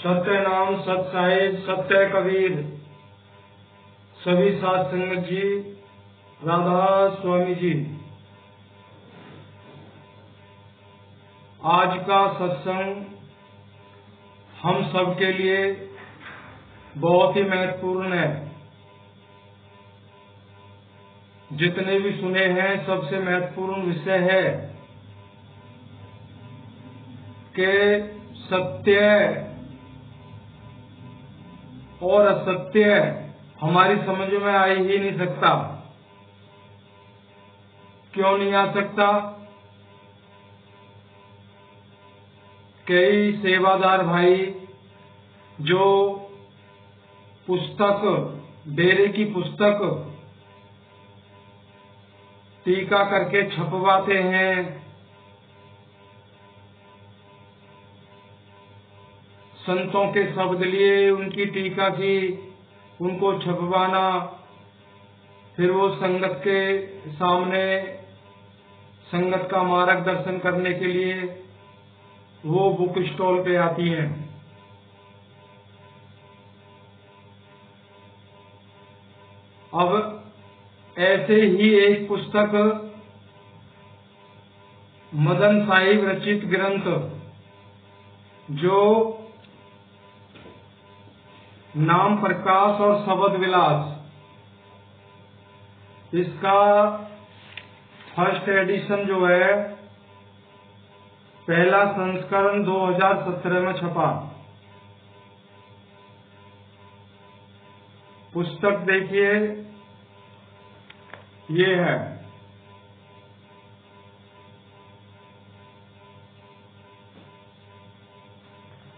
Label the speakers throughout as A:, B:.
A: सत्य नाम सत साहिब सत्य कबीर सभी साध संगत जी, राधा स्वामी जी। आज का सत्संग हम सब के लिए बहुत ही महत्वपूर्ण है। जितने भी सुने हैं सबसे महत्वपूर्ण विषय है कि सत्य और असत्य हमारी समझ में आ ही नहीं सकता। क्यों नहीं आ सकता? कई सेवादार भाई जो पुस्तक, डेरे की पुस्तक टीका करके छपवाते हैं, संतों के शब्द लिए उनकी टीका की, उनको छपवाना, फिर वो संगत के सामने संगत का मार्गदर्शन करने के लिए वो बुक स्टॉल पे आती हैं। अब ऐसे ही एक पुस्तक मदन साहिब रचित ग्रंथ जो नाम प्रकाश और शब्द विलास, इसका फर्स्ट एडिशन जो है, पहला संस्करण 2017 में छपा। पुस्तक देखिए, ये है।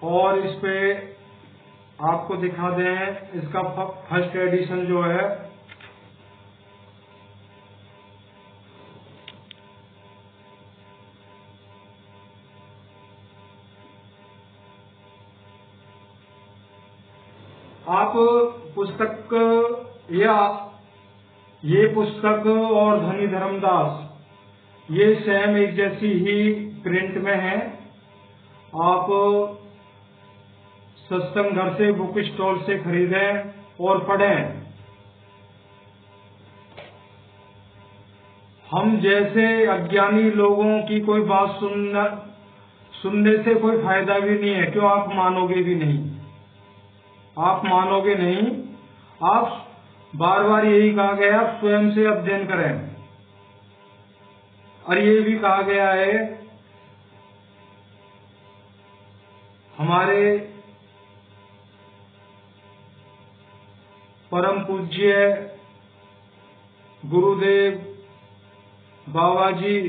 A: और इस पे आपको दिखा दें, इसका फर्स्ट एडिशन जो है आप पुस्तक या ये पुस्तक और धनी धर्मदास ये सेम एक जैसी ही प्रिंट में है। आप सत्संग घर से बुक स्टॉल से खरीदें और पढ़ें। हम जैसे अज्ञानी लोगों की कोई बात सुनने से कोई फायदा भी नहीं है। क्यों? आप मानोगे भी नहीं, आप मानोगे नहीं। आप बार बार यही कहा गया, आप स्वयं से अध्ययन करें। और ये भी कहा गया है हमारे परम पूज्य गुरुदेव बाबा जी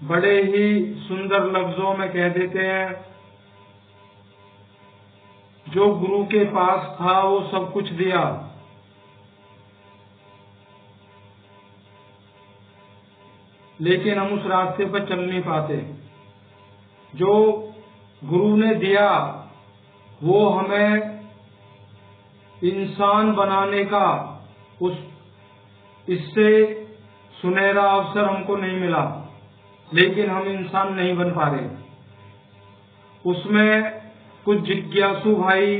A: बड़े ही सुंदर लफ्जों में कह देते हैं, जो गुरु के पास था वो सब कुछ दिया, लेकिन हम उस रास्ते पर चल नहीं पाते। जो गुरु ने दिया वो हमें इंसान बनाने का, इससे सुनहरा अवसर हमको नहीं मिला, लेकिन हम इंसान नहीं बन पा रहे। उसमें कुछ जिज्ञासु भाई,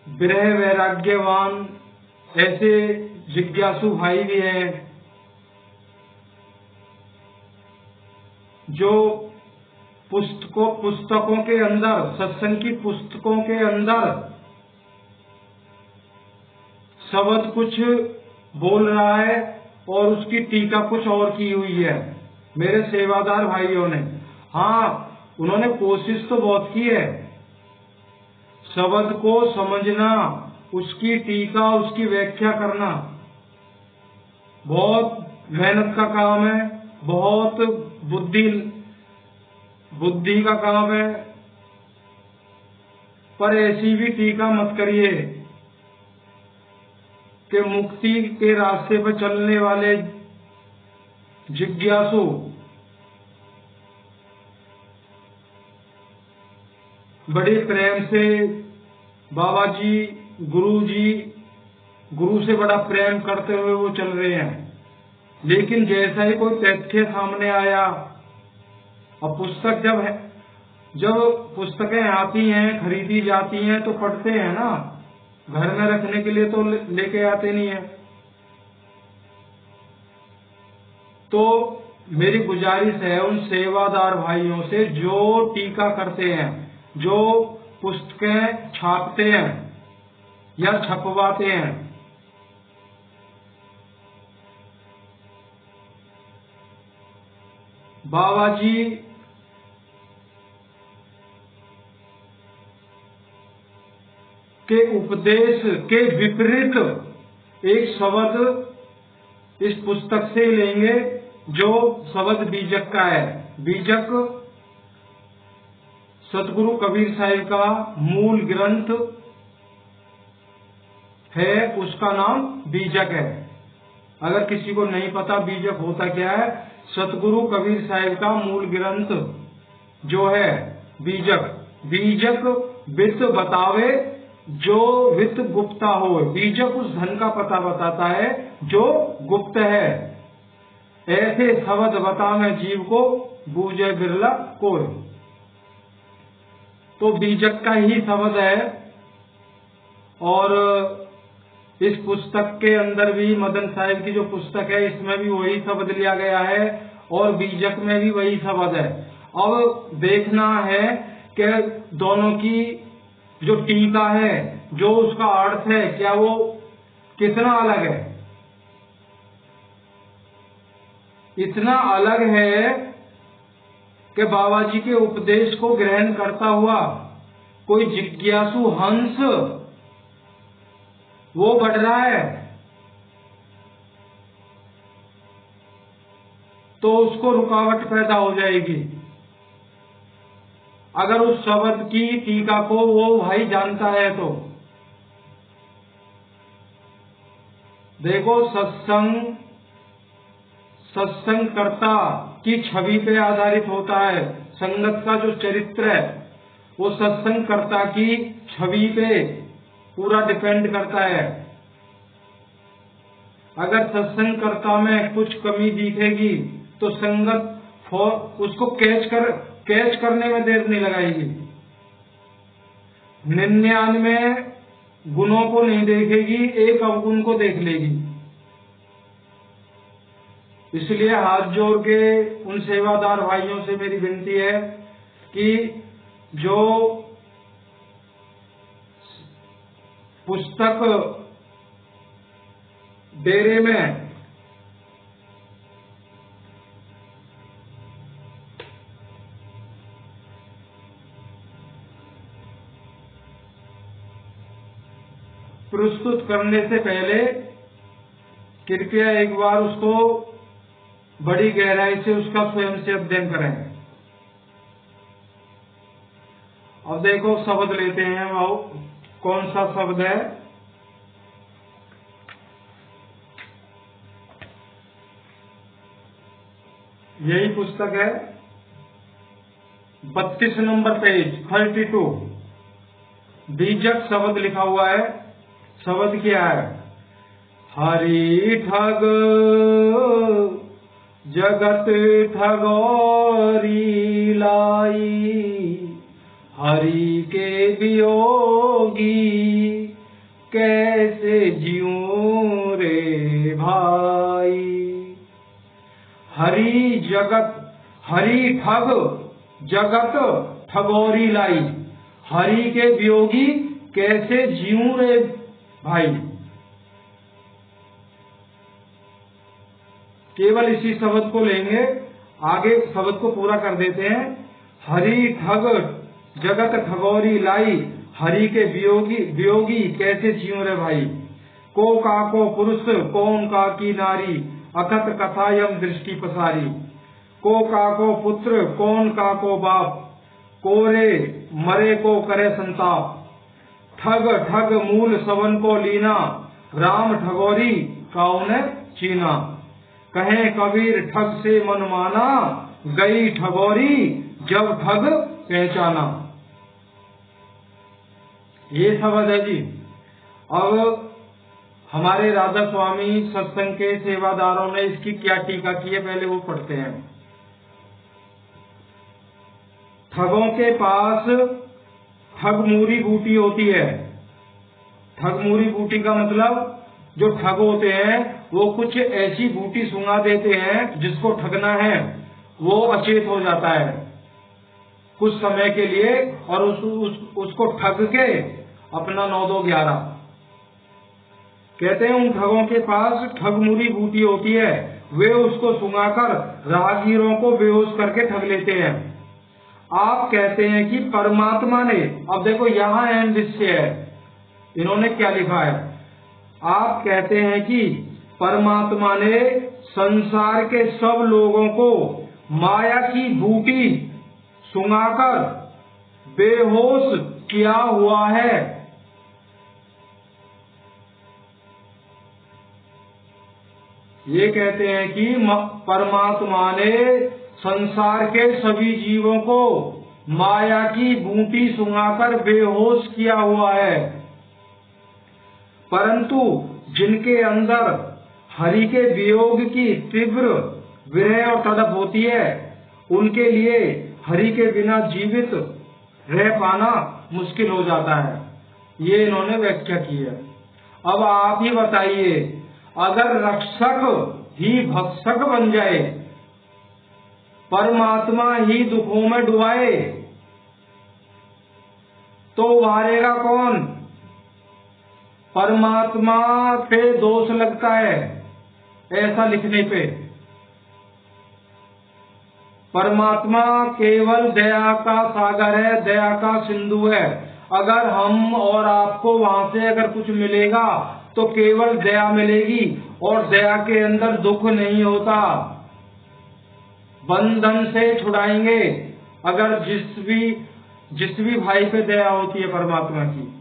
A: विरह वैराग्यवान ऐसे जिज्ञासु भाई भी हैं जो पुस्तकों के अंदर, सत्संग की पुस्तकों के अंदर शब्द कुछ बोल रहा है और उसकी टीका कुछ और की हुई है। मेरे सेवादार भाइयों ने, हाँ, उन्होंने कोशिश तो बहुत की है, शब्द को समझना, उसकी टीका, उसकी व्याख्या करना बहुत मेहनत का काम है, बहुत बुद्धि का काम है। पर ऐसी भी टीका मत करिए कि मुक्ति के रास्ते पर चलने वाले जिज्ञासु बड़े प्रेम से बाबा जी, गुरु से बड़ा प्रेम करते हुए वो चल रहे हैं, लेकिन जैसा ही कोई तथ्य सामने आया, और पुस्तक जब है जब पुस्तकें आती हैं, खरीदी जाती हैं तो पढ़ते हैं ना, घर में रखने के लिए तो लेके आते नहीं है। तो मेरी गुजारिश है उन सेवादार भाइयों से जो टीका करते हैं, जो पुस्तकें छापते हैं या छपवाते हैं, बाबा जी के उपदेश के विपरीत एक शब्द इस पुस्तक से लेंगे जो शब्द बीजक का है। बीजक सतगुरु कबीर साहिब का मूल ग्रंथ है, उसका नाम बीजक है। अगर किसी को नहीं पता बीजक होता क्या है, सतगुरु कबीर साहिब का मूल ग्रंथ जो है बीजक। बीजक वित्त बतावे जो वित्त गुप्ता हो। बीजक उस धन का पता बताता है जो गुप्त है। ऐसे शब्द बता मैं जीव को, बूझे बिरला कोर। तो बीजक का ही शब्द है। और इस पुस्तक के अंदर भी, मदन साहिब की जो पुस्तक है, इसमें भी वही शब्द लिया गया है और बीजक में भी वही शब्द है। अब देखना है कि दोनों की जो टीका है, जो उसका अर्थ है, क्या वो कितना अलग है। इतना अलग है कि बाबा जी के उपदेश को ग्रहण करता हुआ कोई जिज्ञासु हंस वो बढ़ रहा है तो उसको रुकावट पैदा हो जाएगी। अगर उस शब्द की टीका को वो भाई जानता है तो देखो, सत्संग कर्ता की छवि पे आधारित होता है। संगत का जो चरित्र है वो सत्संग कर्ता की छवि पे पूरा डिपेंड करता है। अगर सत्संग कर्ता में कुछ कमी दिखेगी तो संगत उसको कैच करने में देर नहीं लगाएगी। 99 गुणों को नहीं देखेगी, एक अवगुण को देख लेगी। इसलिए हाथ जोड़ के उन सेवादार भाइयों से मेरी विनती है कि जो पुस्तक डेरे में प्रस्तुत करने से पहले कृपया एक बार उसको बड़ी गहराई से उसका स्वयं से अध्ययन करें। अब देखो शब्द लेते हैं, वो कौन सा शब्द है। यही पुस्तक है, 32 नंबर पेज 32। बीजक शब्द लिखा हुआ है। शब्द क्या है? हरि ठग जगत ठगोरी लाई, हरि के वियोगी कैसे जीऊं रे भाई। हरि ठग जगत ठगोरी लाई, हरि के वियोगी कैसे जीऊं रे भाई। केवल इसी शब्द को लेंगे, आगे शब्द को पूरा कर देते हैं। हरि ठग जगत ठगोरी लाई, हरि के वियोगी कैसे जीऊं रे भाई। को का को पुरुष कौन का की नारी, अकथ कथायम दृष्टि पसारी। को का को पुत्र कौन का को बाप, कोरे मरे को करे संताप। ठग ठग मूल सवन को लीना, राम ठगोरी काउन चीना। कहे कबीर ठग से मन माना, गई ठगोरी जब ठग पहचाना। ये शब्द है जी। अब हमारे राधा स्वामी सत्संग के सेवादारों ने इसकी क्या टीका की है, पहले वो पढ़ते हैं। ठगों के पास ठगमूरी बूटी होती है। ठगमूरी बूटी का मतलब जो ठग होते हैं वो कुछ ऐसी बूटी सुंघा देते हैं जिसको ठगना है वो अचेत हो जाता है कुछ समय के लिए और उसको ठग के अपना 9-2-11 कहते हैं। उन ठगों के पास ठगमूरी बूटी होती है, वे उसको सुंघाकर राहगीरों को बेहोश करके ठग लेते हैं। आप कहते हैं कि परमात्मा ने, अब देखो यहाँ अहम विषय है, इन्होंने क्या लिखा है। आप कहते हैं कि परमात्मा ने संसार के सब लोगों को माया की बूटी सुंघाकर बेहोश किया हुआ है। ये कहते हैं कि परमात्मा ने संसार के सभी जीवों को माया की बूटी सुंघाकर बेहोश किया हुआ है, परंतु जिनके अंदर हरि के वियोग की तीव्र विरह और तड़प होती है उनके लिए हरि के बिना जीवित रह पाना मुश्किल हो जाता है। ये इन्होंने व्याख्या की है। अब आप ही बताइए, अगर रक्षक ही भक्षक बन जाए, परमात्मा ही दुखों में डुबाए, तो उभारेगा कौन? परमात्मा पे दोष लगता है ऐसा लिखने पे। परमात्मा केवल दया का सागर है, दया का सिंधु है। अगर हम और आपको वहां से अगर कुछ मिलेगा तो केवल दया मिलेगी और दया के अंदर दुख नहीं होता। बंधन से छुड़ाएंगे अगर जिस भी भाई पे दया होती है परमात्मा की।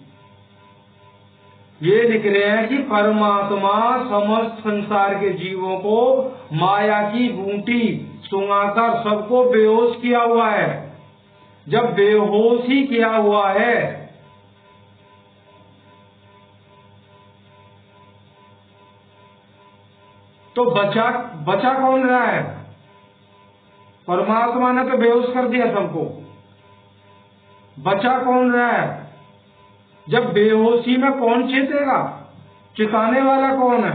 A: ये लिख रहे हैं कि परमात्मा समस्त संसार के जीवों को माया की बूटी सुंघाकर सबको बेहोश किया हुआ है। जब बेहोश ही किया हुआ है तो बचा कौन रहा है? परमात्मा ने तो बेहोश कर दिया सबको, बचा कौन रहा है? जब बेहोशी में कौन चेतेगा? चिताने वाला कौन है?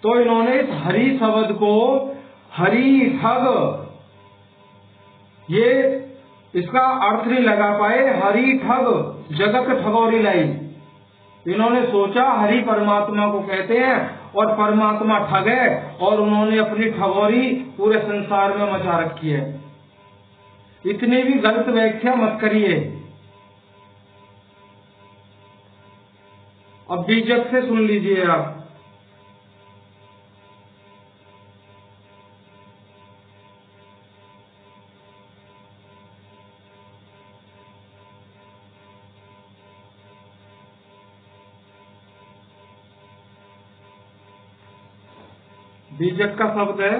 A: तो इन्होंने इस हरि शब्द को हरि ठग, ये इसका अर्थ नहीं लगा पाए। हरि ठग जगत ठगोरी लाई। इन्होंने सोचा हरि परमात्मा को कहते हैं और परमात्मा ठग है, और उन्होंने अपनी ठगोरी पूरे संसार में मचा रखी है। इतनी भी गलत व्याख्या मत करिए। अब बीजक से सुन लीजिए आप। बीजक का शब्द है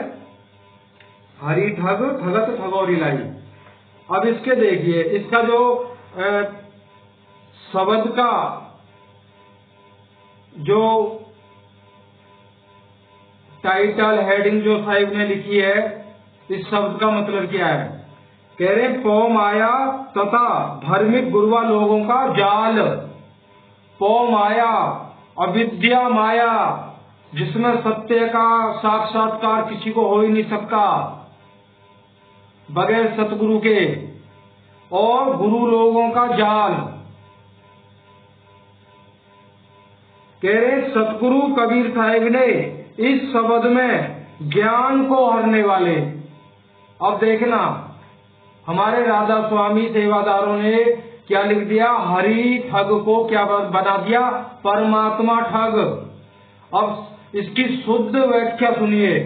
A: हरि ठग, ठगत ठगोरी लाई। अब इसके देखिए, इसका जो शब्द का जो टाइटल हेडिंग जो साहिब ने लिखी है, इस शब्द का मतलब क्या है? कह रहे पौ माया तथा धार्मिक गुरुआ लोगों का जाल। पौ माया अविद्या माया, जिसमें सत्य का साक्षात्कार किसी को हो ही नहीं सकता बगैर सतगुरु के, और गुरु लोगों का जाल। कह रहे सतगुरु कबीर साहिब ने इस शब्द में ज्ञान को हरने वाले। अब देखना, हमारे राधा स्वामी सेवादारों ने क्या लिख दिया? हरि ठग को क्या बना दिया? परमात्मा ठग। अब इसकी शुद्ध व्याख्या सुनिए।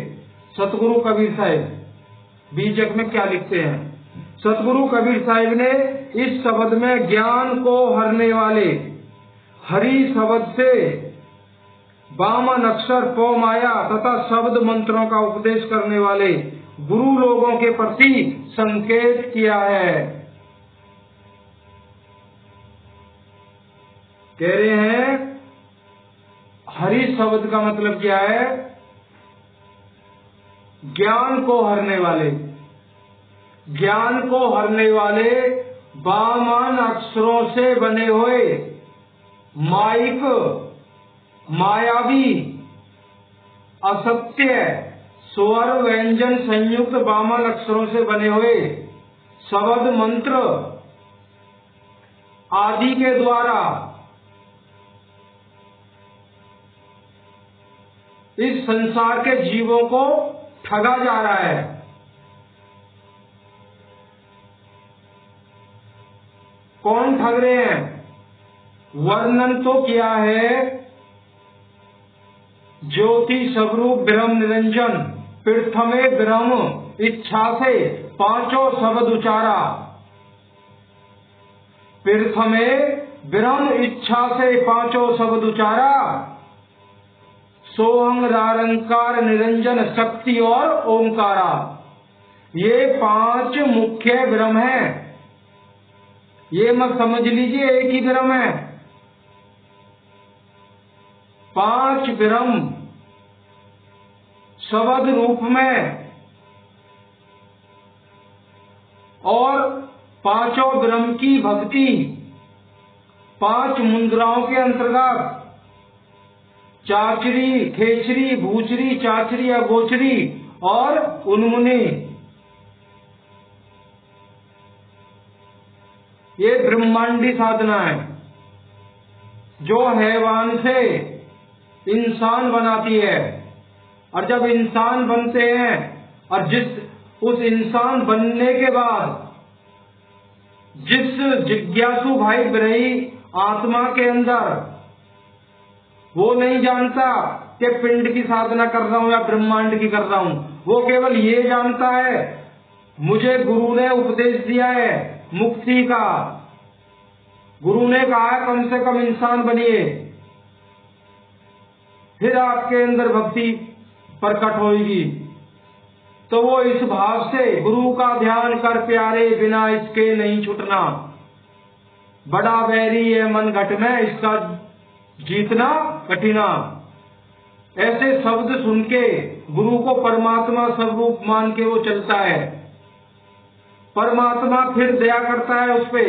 A: सतगुरु कबीर साहिब बीजक में क्या लिखते हैं? सतगुरु कबीर साहिब ने इस शब्द में ज्ञान को हरने वाले हरि शब्द से वामन अक्षर पौ माया तथा शब्द मंत्रों का उपदेश करने वाले गुरु लोगों के प्रति संकेत किया है। कह रहे हैं हरि शब्द का मतलब क्या है? ज्ञान को हरने वाले, ज्ञान को हरने वाले वामन अक्षरों से बने हुए माइक, मायावी, असत्य, स्वर व्यंजन संयुक्त वामन अक्षरों से बने हुए शब्द मंत्र आदि के द्वारा इस संसार के जीवों को ठगा जा रहा है। कौन ठग रहे हैं? वर्णन तो किया है ज्योति स्वरूप ब्रह्म निरंजन प्रथमे ब्रह्म इच्छा से पांचों शब्द उचारा। प्रथमे ब्रह्म इच्छा से पांचों शब्द उचारा। सोहं रारंकार निरंजन शक्ति और ओंकारा, ये पांच मुख्य ब्रह्म हैं। ये मत समझ लीजिए एक ही ब्रह्म है, पांच ब्रह्म शब्द रूप में और पांचों ब्रह्म की भक्ति पांच मुद्राओं के अंतर्गत चाचरी, खेचरी, भूचरी, चाचरी, अगोचरी और उन्मुनी, ये ब्रह्मांडी साधना है जो हैवान से इंसान बनाती है। और जब इंसान बनते हैं और उस इंसान बनने के बाद जिस जिज्ञासु भाई ब्रही आत्मा के अंदर वो नहीं जानता कि पिंड की साधना कर रहा हूं या ब्रह्मांड की कर रहा हूं, वो केवल ये जानता है मुझे गुरु ने उपदेश दिया है मुक्ति का, गुरु ने कहा है कम से कम इंसान बनिए, फिर आपके अंदर भक्ति प्रकट होगी। तो वो इस भाव से गुरु का ध्यान कर प्यारे बिना इसके नहीं छूटना, बड़ा बैरी है मन घट में इसका जीतना कठिना। ऐसे शब्द सुन के गुरु को परमात्मा स्वरूप मान के वो चलता है। परमात्मा फिर दया करता है उस पे।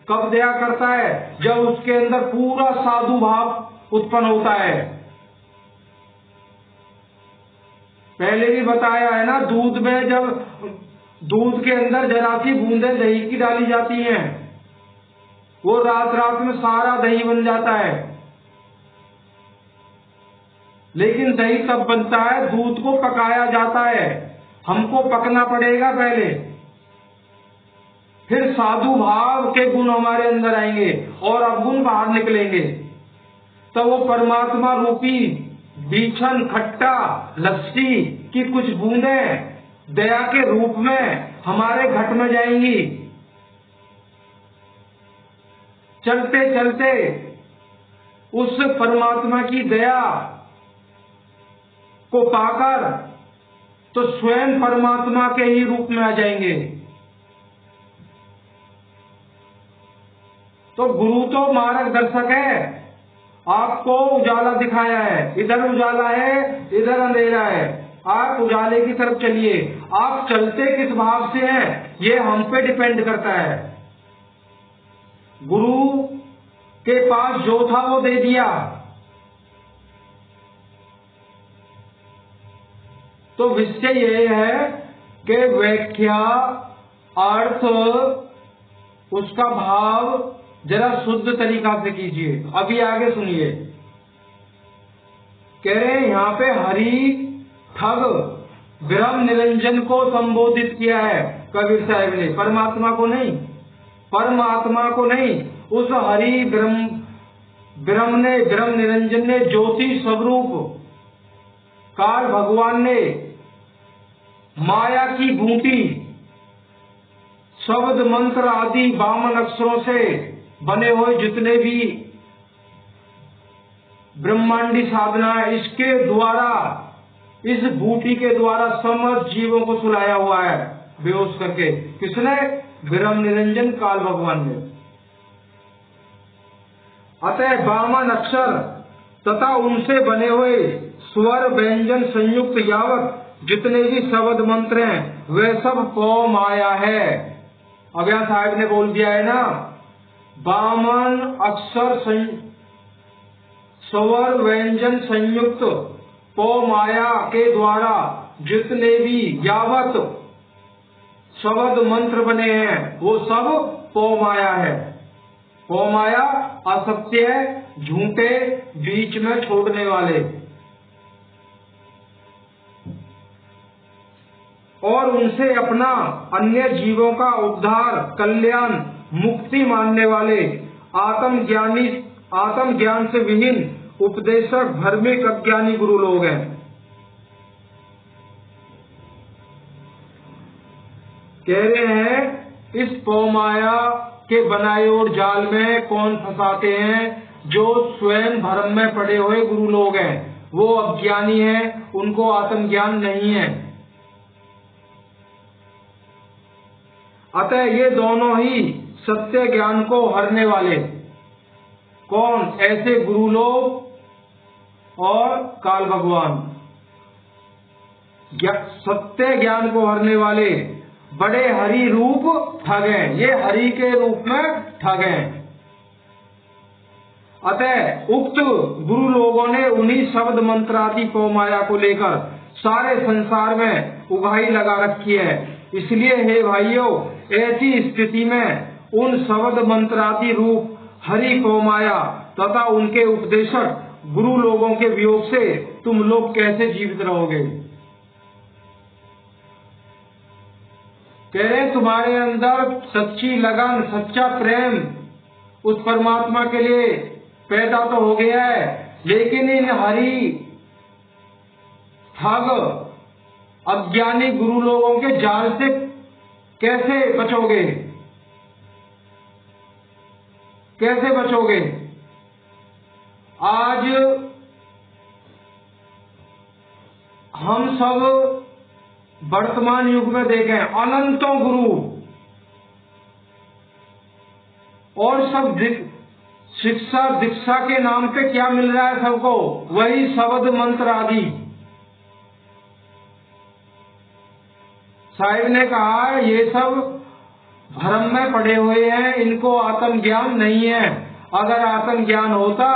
A: कब दया करता है? जब उसके अंदर पूरा साधु भाव उत्पन्न होता है। पहले भी बताया है ना, दूध में जब दूध के अंदर जरा सी बूंदे दही की डाली जाती हैं, वो रात रात में सारा दही बन जाता है। लेकिन दही तब बनता है दूध को पकाया जाता है, हमको पकना पड़ेगा पहले, फिर साधु भाव के गुण हमारे अंदर आएंगे और अवगुण बाहर निकलेंगे। तो वो परमात्मा रूपी बीछन खट्टा लस्सी की कुछ बूंदें दया के रूप में हमारे घट में जाएंगी। चलते चलते उस परमात्मा की दया को पाकर तो स्वयं परमात्मा के ही रूप में आ जाएंगे। तो गुरु तो मार्गदर्शक है, आपको उजाला दिखाया है, इधर उजाला है इधर अंधेरा है, आप उजाले की तरफ चलिए। आप चलते किस भाव से हैं ये हम पे डिपेंड करता है। गुरु के पास जो था वो दे दिया, तो विषय ये है कि व्याख्या अर्थ उसका भाव जरा शुद्ध तरीका से कीजिए। अभी आगे सुनिए, कह रहे हैं यहाँ पे हरि ठग ब्रह्म निरंजन को संबोधित किया है कबीर साहब ने, परमात्मा को नहीं, परमात्मा को नहीं, उस हरि ब्रह्म ने, ब्रह्म निरंजन ने, ज्योति स्वरूप काल भगवान ने माया की बूटी शब्द मंत्र आदि वामन अक्षरों से बने हुए जितने भी ब्रह्मांडी साधना है, इसके द्वारा, इस बूटी के द्वारा समस्त जीवों को सुलाया हुआ है बेहोश करके। किसने? ब्रह्म निरंजन काल भगवान ने। अतः वामन अक्षर तथा उनसे बने हुए स्वर व्यंजन संयुक्त यावत जितने भी शब्द मंत्र हैं वे सब पौ माया है। अब यहाँ साहब ने बोल दिया है ना, वामन अक्षर स्वर व्यंजन संयुक्त पौ माया के द्वारा जितने भी यावत शब्द मंत्र बने हैं वो सब पौ माया है। पौ माया असत्य है, झूठे, बीच में छोड़ने वाले और उनसे अपना अन्य जीवों का उद्धार, कल्याण, मुक्ति मानने वाले आत्मज्ञान से विहीन उपदेशक भ्रमिक अज्ञानी गुरु लोग हैं। कह रहे हैं इस पौमाया के बनाए और जाल में कौन फंसाते हैं? जो स्वयं भ्रम में पड़े हुए गुरु लोग हैं, वो अज्ञानी हैं, उनको आत्मज्ञान नहीं है। अतः ये दोनों ही सत्य ज्ञान को हरने वाले कौन? ऐसे गुरु लोग और काल भगवान। सत्य ज्ञान को हरने वाले बड़े हरि रूप ठग हैं, ये हरि के रूप में ठग हैं। अतः उक्त गुरु लोगों ने उन्हीं शब्द मंत्र आदि पौ माया को लेकर सारे संसार में उगाही लगा रखी है। इसलिए हे भाइयों, ऐसी स्थिति में उन शब्द मंत्र आदि रूप हरि पौ माया तथा उनके उपदेशक गुरु लोगों के वियोग से तुम लोग कैसे जीवित रहोगे? कह रहे तुम्हारे अंदर सच्ची लगन, सच्चा प्रेम उस परमात्मा के लिए पैदा तो हो गया है, लेकिन इन हरि ठग अज्ञानी गुरु लोगों के जाल से कैसे बचोगे? कैसे बचोगे? आज हम सब वर्तमान युग में देखें अनंतों गुरु और सब शिक्षा दीक्षा के नाम पे क्या मिल रहा है सबको? वही शब्द मंत्र आदि। साहिब ने कहा ये सब भ्रम में पड़े हुए हैं, इनको आत्मज्ञान नहीं है। अगर आत्मज्ञान होता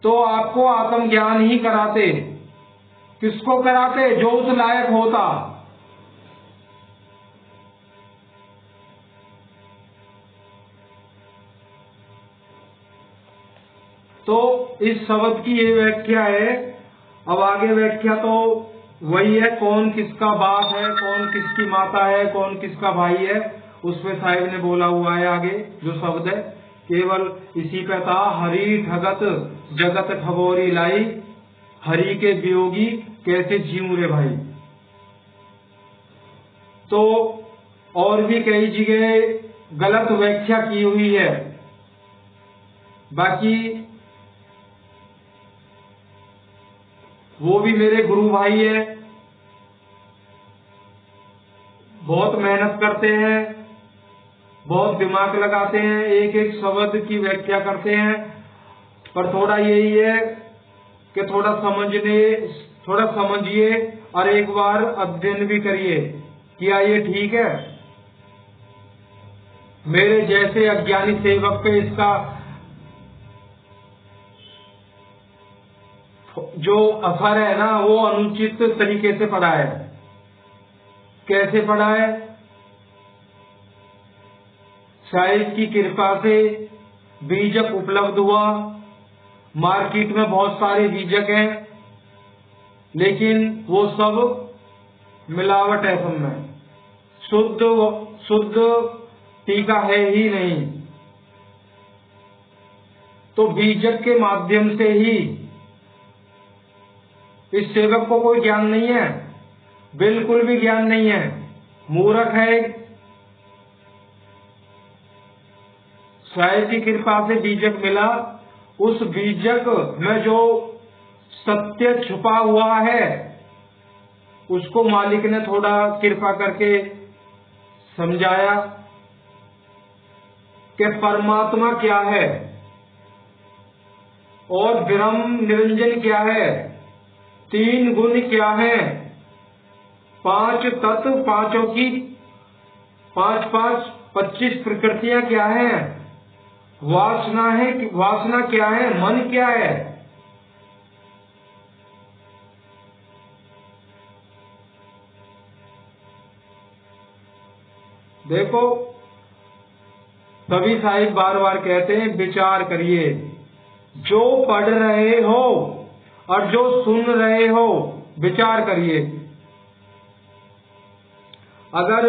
A: तो आपको आत्मज्ञान ही कराते। किसको कराते? जो उस लायक होता। तो इस शब्द की ये व्याख्या है। अब आगे व्याख्या तो वही है, कौन किसका बाप है, कौन किसकी माता है, कौन किसका भाई है, उसमें साहिब ने बोला हुआ है। आगे जो शब्द है केवल इसी पे था, हरि ठगत जगत ठगोरी लाई, हरि के वियोगी कैसे जीऊं रे भाई। तो और भी कई जगह गलत व्याख्या की हुई है। बाकी वो भी मेरे गुरु भाई है, बहुत मेहनत करते हैं, बहुत दिमाग लगाते हैं, एक एक शब्द की व्याख्या करते हैं। पर थोड़ा यही है कि थोड़ा समझिए और एक बार अध्ययन भी करिए, क्या ये ठीक है? मेरे जैसे अज्ञानी सेवक पे इसका जो असर है ना, वो अनुचित तरीके से पड़ा है। कैसे पड़ा है? साहिब की कृपा से बीजक उपलब्ध हुआ। मार्केट में बहुत सारे बीजक हैं, लेकिन वो सब मिलावट है, सब में शुद्ध टीका है ही नहीं। तो बीजक के माध्यम से ही इस सेवक को कोई ज्ञान नहीं है, बिल्कुल भी ज्ञान नहीं है, मूर्ख है। साहिब की कृपा से बीजक मिला, उस बीजक में जो सत्य छुपा हुआ है उसको मालिक ने थोड़ा कृपा करके समझाया कि परमात्मा क्या है और ब्रह्म निरंजन क्या है। तीन गुण क्या है? पांच तत्व, पांचों की पांच पांच 25 प्रकृतियां क्या है? वासना है। वासना क्या है? मन क्या है? देखो, तभी साहिब बार बार कहते हैं विचार करिए। जो पढ़ रहे हो और जो सुन रहे हो, विचार करिए। अगर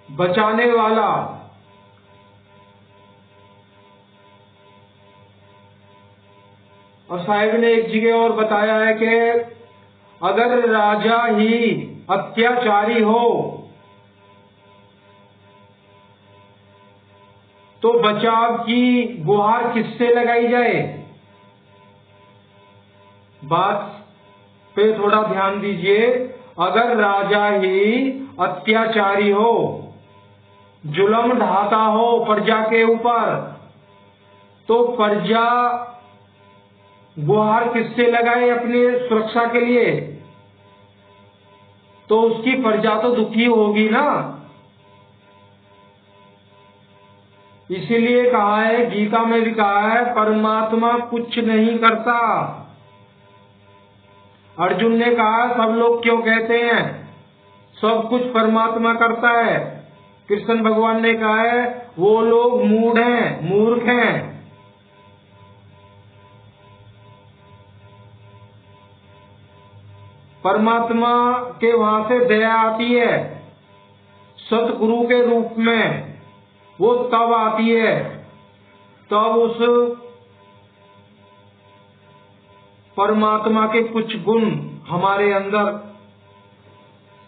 A: बचाने वाला और साहिब ने एक जगह और बताया है कि अगर राजा ही अत्याचारी हो तो बचाव की गुहार किससे लगाई जाए? बात पे थोड़ा ध्यान दीजिए। अगर राजा ही अत्याचारी हो, जुल्म ढाता हो प्रजा के ऊपर, तो प्रजा गुहार किससे लगाए अपनी सुरक्षा के लिए? तो उसकी प्रजा तो दुखी होगी ना। इसीलिए कहा है, गीता में भी कहा है, परमात्मा कुछ नहीं करता। अर्जुन ने कहा सब लोग क्यों कहते हैं सब कुछ परमात्मा करता है? कृष्ण भगवान ने कहा है वो लोग मूढ़ हैं, मूर्ख हैं। परमात्मा के वहां से दया आती है सतगुरु के रूप में। वो तब आती है तब उस परमात्मा के कुछ गुण हमारे अंदर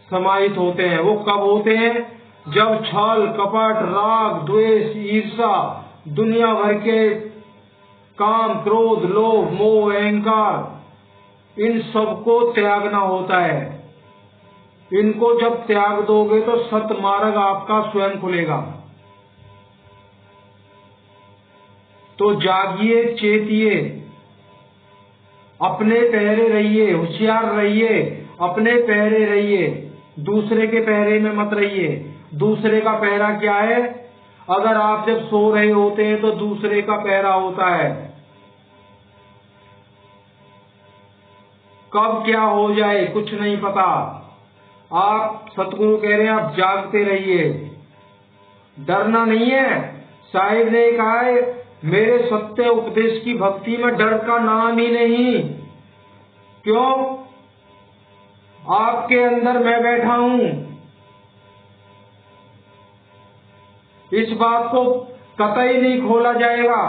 A: समाहित होते हैं। वो कब होते हैं? जब छल, कपट, राग, द्वेष, ईर्ष्या, दुनिया भर के काम, क्रोध, लोभ, मोह, अहंकार, इन सबको त्यागना होता है। इनको जब त्याग दोगे तो सतमार्ग आपका स्वयं खुलेगा। तो जागिए, चेतिए, अपने पहरे रहिए, होशियार रहिए, अपने पहरे रहिए, दूसरे के पहरे में मत रहिए। दूसरे का पहरा क्या है? अगर आप जब सो रहे होते हैं तो दूसरे का पहरा होता है। कब क्या हो जाए कुछ नहीं पता। आप सतगुरु कह रहे हैं आप जागते रहिए, डरना नहीं है। साहिब ने कहा है मेरे सत्य उपदेश की भक्ति में डर का नाम ही नहीं। क्यों? आपके अंदर मैं बैठा हूं। इस बात को कतई नहीं खोला जाएगा।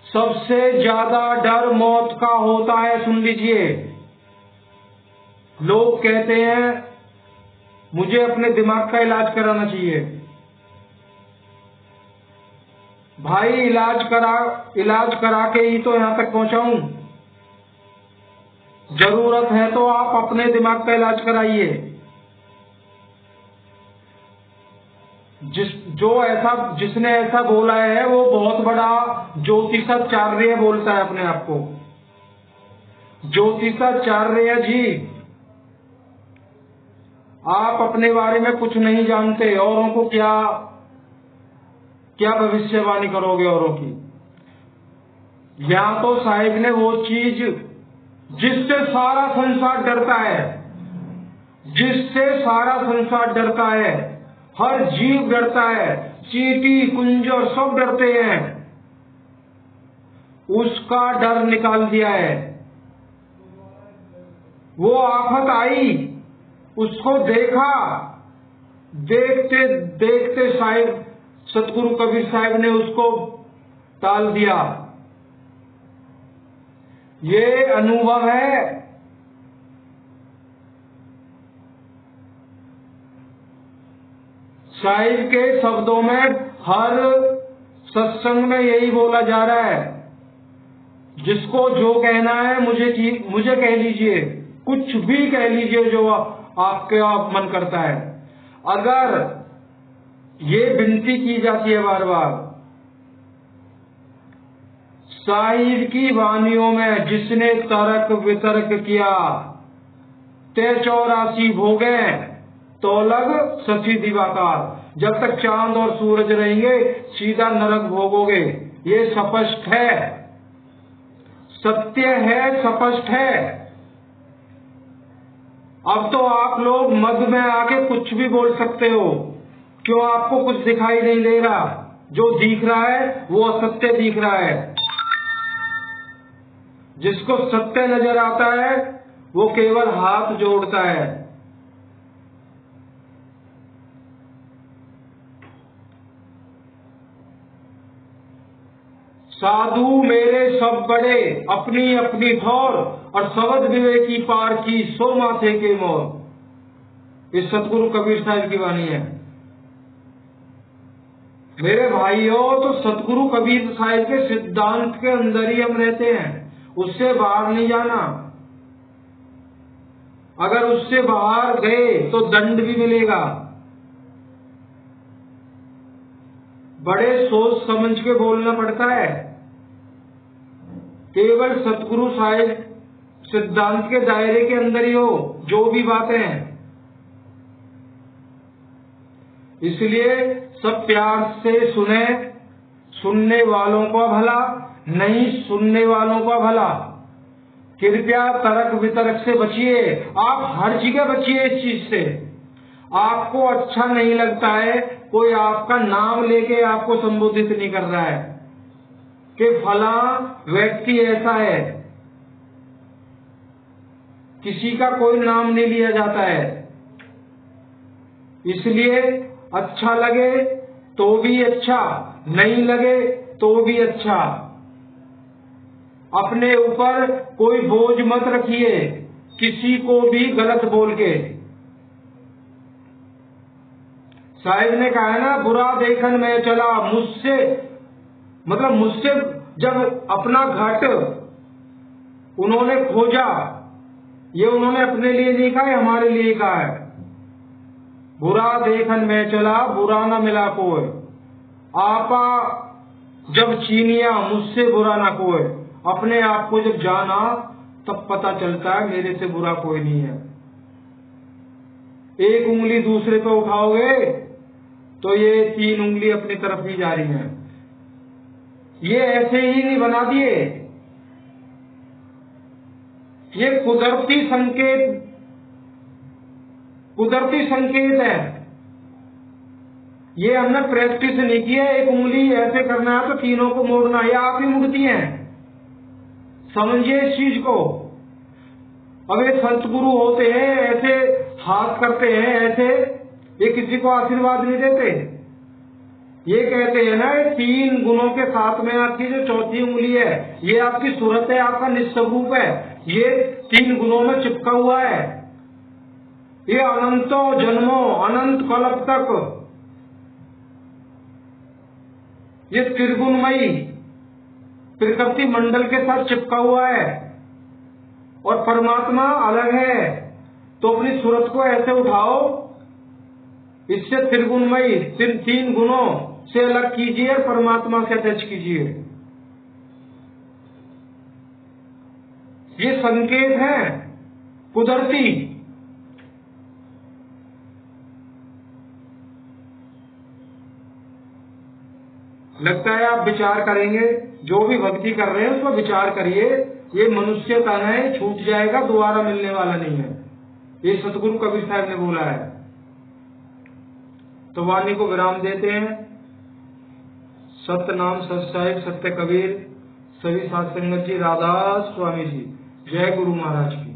A: सबसे ज्यादा डर मौत का होता है। सुन लीजिए, लोग कहते हैं मुझे अपने दिमाग का इलाज कराना चाहिए। भाई इलाज करा के ही तो यहां तक पहुंचा हूं। जरूरत है तो आप अपने दिमाग का इलाज कराइए। जिसने ऐसा बोला है वो बहुत बड़ा ज्योतिषाचार्य बोलता है अपने आप को। ज्योतिषाचार्य जी, आप अपने बारे में कुछ नहीं जानते। औरों को क्या भविष्यवाणी करोगे औरों की? यहाँ तो साहिब ने वो चीज जिससे सारा संसार डरता है, जिससे सारा संसार डरता है, हर जीव डरता है, चींटी, कुंजर सब डरते हैं, उसका डर निकाल दिया है। वो आफत आई, उसको देखा, देखते देखते साहिब सतगुरु कबीर साहिब ने उसको टाल दिया। ये अनुभव है। साहिब के शब्दों में हर सत्संग में यही बोला जा रहा है। जिसको जो कहना है मुझे कह लीजिए, कुछ भी कह लीजिए जो आपके मन करता है। अगर ये विनती की जाती है बार बार साहिब की वानियों में जिसने तर्क वितर्क किया, ते 84 भोगे तो लग सची दिवाकार। जब तक चांद और सूरज रहेंगे सीधा नरक भोगोगे, ये स्पष्ट है, सत्य है, स्पष्ट है। अब तो आप लोग मद में आके कुछ भी बोल सकते हो, क्यों? आपको कुछ दिखाई नहीं दे रहा, जो दिख रहा है वो असत्य दिख रहा है। जिसको सत्य नजर आता है वो केवल हाथ जोड़ता है। साधु मेरे सब बड़े अपनी अपनी ठौर, और शब्द विवेकी पार की सो माथे के मोर। इस सतगुरु कबीर साहब की वाणी है। मेरे भाइयों, तो सतगुरु कबीर साहब के सिद्धांत के अंदर ही हम रहते हैं, उससे बाहर नहीं जाना। अगर उससे बाहर गए तो दंड भी मिलेगा। बड़े सोच समझ के बोलना पड़ता है। केवल सतगुरु साहिब सिद्धांत के दायरे के अंदर ही हो जो भी बातें हैं। इसलिए सब प्यार से सुने, सुनने वालों का भला, नहीं सुनने वालों का भला। कृपया तर्क वितर्क से बचिए। आप हर जगह बचिए इस चीज से। आपको अच्छा नहीं लगता है, कोई आपका नाम लेके आपको संबोधित नहीं कर रहा है कि फला व्यक्ति ऐसा है, किसी का कोई नाम नहीं लिया जाता है। इसलिए अच्छा लगे तो भी अच्छा, नहीं लगे तो भी अच्छा। अपने ऊपर कोई बोझ मत रखिए किसी को भी गलत बोल के। साहिब ने कहा है ना, बुरा देखन में चला मुझसे, मतलब मुझसे जब अपना घट उन्होंने खोजा, ये उन्होंने अपने लिए नहीं कहा, हमारे लिए कहा है। बुरा देखन में चला बुरा न मिला कोई, आपा जब चीनिया मुझसे बुरा ना कोई। अपने आप को जब जाना तब पता चलता है मेरे से बुरा कोई नहीं है। एक उंगली दूसरे पे उठाओगे तो ये 3 उंगली अपनी तरफ ही जा रही है। ये ऐसे ही नहीं बना दिए, ये कुदरती संकेत है। ये हमने प्रैक्टिस नहीं की है। एक उंगली ऐसे करना है तो तीनों को मोड़ना, ये आप ही मुड़ती हैं। समझिए इस चीज को। अब ये सतगुरु होते हैं ऐसे हाथ करते हैं ऐसे, ये किसी को आशीर्वाद नहीं देते। ये कहते हैं ना, 3 गुणों के साथ में आपकी जो चौथी उंगली है, ये आपकी सूरत है, आपका निस्वरूप है। ये 3 गुणों में चिपका हुआ है। ये अनंतों जन्मों अनंत कल्प तक ये त्रिगुणमयी प्रकृति मंडल के साथ चिपका हुआ है। और परमात्मा अलग है। तो अपनी सूरत को ऐसे उठाओ, इससे त्रिगुणमयी 3 गुणों से अलग कीजिए और परमात्मा से अटैच कीजिए। ये संकेत है कुदरती। लगता है आप विचार करेंगे, जो भी भक्ति कर रहे हैं उसको विचार करिए। ये मनुष्य तन है, छूट जाएगा, दोबारा मिलने वाला नहीं है। ये सतगुरु कबीर साहब ने बोला है। तो वाणी को विराम देते हैं। सत्य नाम सत साहिब सत्य कबीर, सभी साथ संगत जी, राधा स्वामी जी, जय गुरु महाराज की।